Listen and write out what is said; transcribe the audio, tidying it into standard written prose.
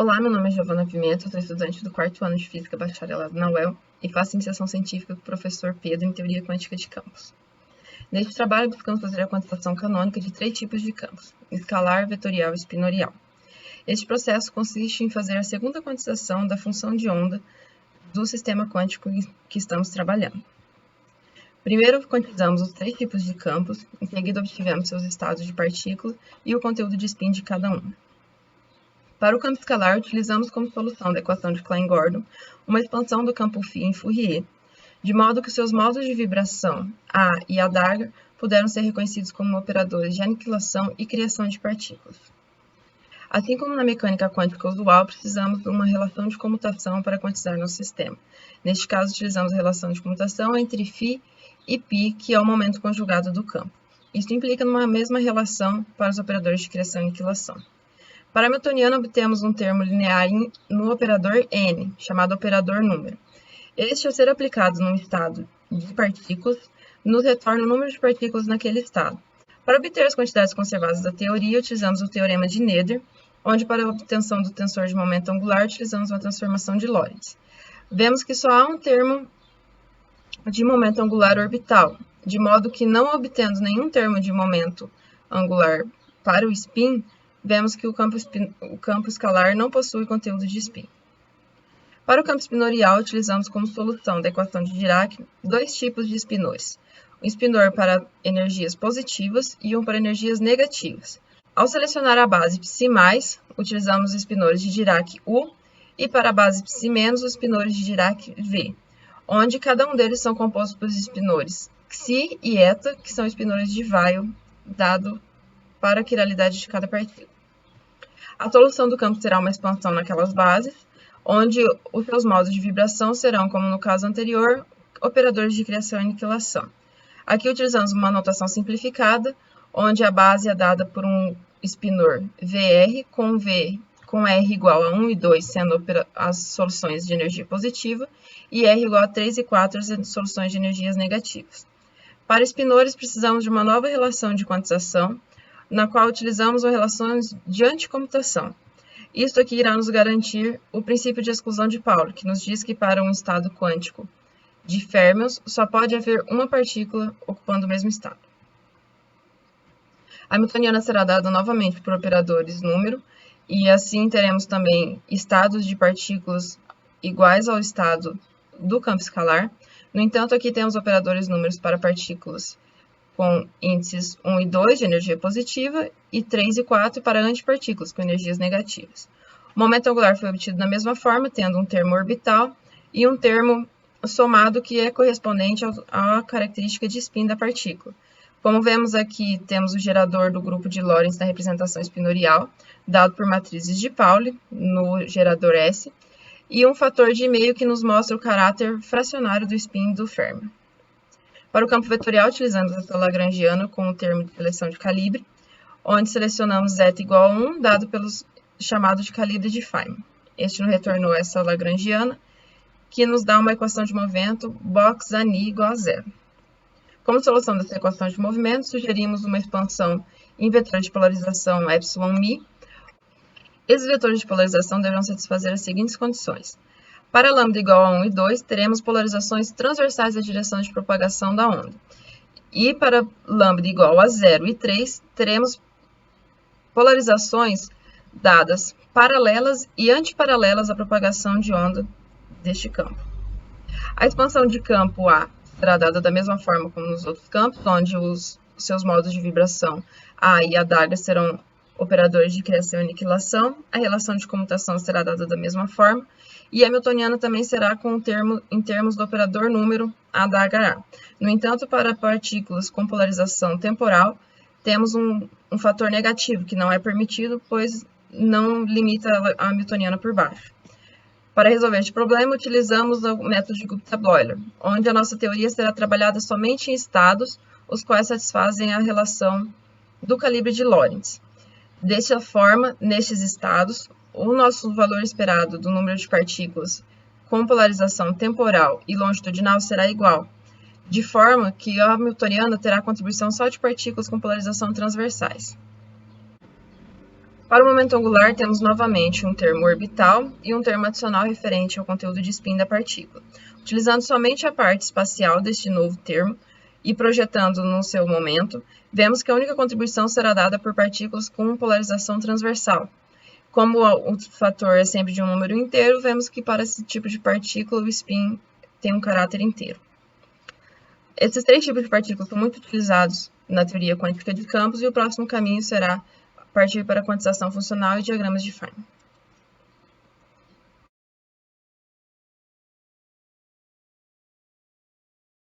Olá, meu nome é Giovana Pimenta, sou estudante do 4º ano de Física Bacharelado na UEL e faço iniciação científica com o professor Pedro em Teoria Quântica de Campos. Neste trabalho, buscamos fazer a quantização canônica de 3 tipos de campos, escalar, vetorial e espinorial. Este processo consiste em fazer a segunda quantização da função de onda do sistema quântico que estamos trabalhando. Primeiro, quantizamos os 3 tipos de campos, em seguida obtivemos seus estados de partícula e o conteúdo de spin de cada um. Para o campo escalar, utilizamos como solução da equação de Klein-Gordon uma expansão do campo φ em Fourier, de modo que seus modos de vibração, A e a Dagger, puderam ser reconhecidos como operadores de aniquilação e criação de partículas. Assim como na mecânica quântica usual, precisamos de uma relação de comutação para quantizar nosso sistema. Neste caso, utilizamos a relação de comutação entre φ e π, que é o momento conjugado do campo. Isso implica numa mesma relação para os operadores de criação e aniquilação. Para a Hamiltoniana, obtemos um termo linear no operador n, chamado operador número. Este, ao ser aplicado num estado de partículas, nos retorna o número de partículas naquele estado. Para obter as quantidades conservadas da teoria, utilizamos o teorema de Noether, onde para a obtenção do tensor de momento angular, utilizamos uma transformação de Lorentz. Vemos que só há um termo de momento angular orbital, de modo que, não obtendo nenhum termo de momento angular para o spin, vemos que o campo escalar não possui conteúdo de spin. Para o campo espinorial, utilizamos como solução da equação de Dirac 2 tipos de spinores. Um spinor para energias positivas e um para energias negativas. Ao selecionar a base Ψ+, utilizamos os spinores de Dirac U e para a base Ψ-, os spinores de Dirac V, onde cada um deles são compostos por spinores Xi e Eta, que são spinores de Weyl, dado para a quiralidade de cada partícula. A solução do campo será uma expansão naquelas bases, onde os seus modos de vibração serão, como no caso anterior, operadores de criação e aniquilação. Aqui utilizamos uma notação simplificada, onde a base é dada por um spinor VR, com R igual a 1 e 2 sendo as soluções de energia positiva, e R igual a 3 e 4 as soluções de energias negativas. Para spinores, precisamos de uma nova relação de quantização, na qual utilizamos as relações de anticomutação. Isto aqui irá nos garantir o princípio de exclusão de Pauli, que nos diz que para um estado quântico de férmions só pode haver uma partícula ocupando o mesmo estado. A Hamiltoniana será dada novamente por operadores número, e assim teremos também estados de partículas iguais ao estado do campo escalar. No entanto, aqui temos operadores números para partículas com índices 1 e 2 de energia positiva e 3 e 4 para antipartículas com energias negativas. O momento angular foi obtido da mesma forma, tendo um termo orbital e um termo somado que é correspondente à característica de spin da partícula. Como vemos aqui, temos o gerador do grupo de Lorentz na representação espinorial, dado por matrizes de Pauli, no gerador S, e um fator de meio que nos mostra o caráter fracionário do spin do férmion. Para o campo vetorial, utilizamos essa lagrangiana com o termo de seleção de calibre, onde selecionamos zeta igual a 1, dado pelo chamado de calibre de Feynman. Este nos retornou essa lagrangiana, que nos dá uma equação de movimento Box-Ani igual a 0. Como solução dessa equação de movimento, sugerimos uma expansão em vetor de polarização εμ. Esses vetores de polarização deverão satisfazer as seguintes condições. Para lambda igual a 1 e 2, teremos polarizações transversais da direção de propagação da onda. E para lambda igual a 0 e 3, teremos polarizações dadas paralelas e antiparalelas à propagação de onda deste campo. A expansão de campo A será dada da mesma forma como nos outros campos, onde os seus modos de vibração A e a Dagger serão operadores de criação e aniquilação. A relação de comutação será dada da mesma forma. E a Hamiltoniana também será em termos do operador número A Dagger A. No entanto, para partículas com polarização temporal, temos um fator negativo, que não é permitido, pois não limita a Hamiltoniana por baixo. Para resolver este problema, utilizamos o método de Gupta-Bloiler, onde a nossa teoria será trabalhada somente em estados, os quais satisfazem a relação do calibre de Lorentz. Desta forma, nestes estados, o nosso valor esperado do número de partículas com polarização temporal e longitudinal será igual, de forma que a Hamiltoniana terá contribuição só de partículas com polarização transversais. Para o momento angular, temos novamente um termo orbital e um termo adicional referente ao conteúdo de spin da partícula. Utilizando somente a parte espacial deste novo termo e projetando no seu momento, vemos que a única contribuição será dada por partículas com polarização transversal. Como o fator é sempre de um número inteiro, vemos que para esse tipo de partícula o spin tem um caráter inteiro. Esses três tipos de partículas são muito utilizados na teoria quântica de campos e o próximo caminho será partir para a quantização funcional e diagramas de Feynman.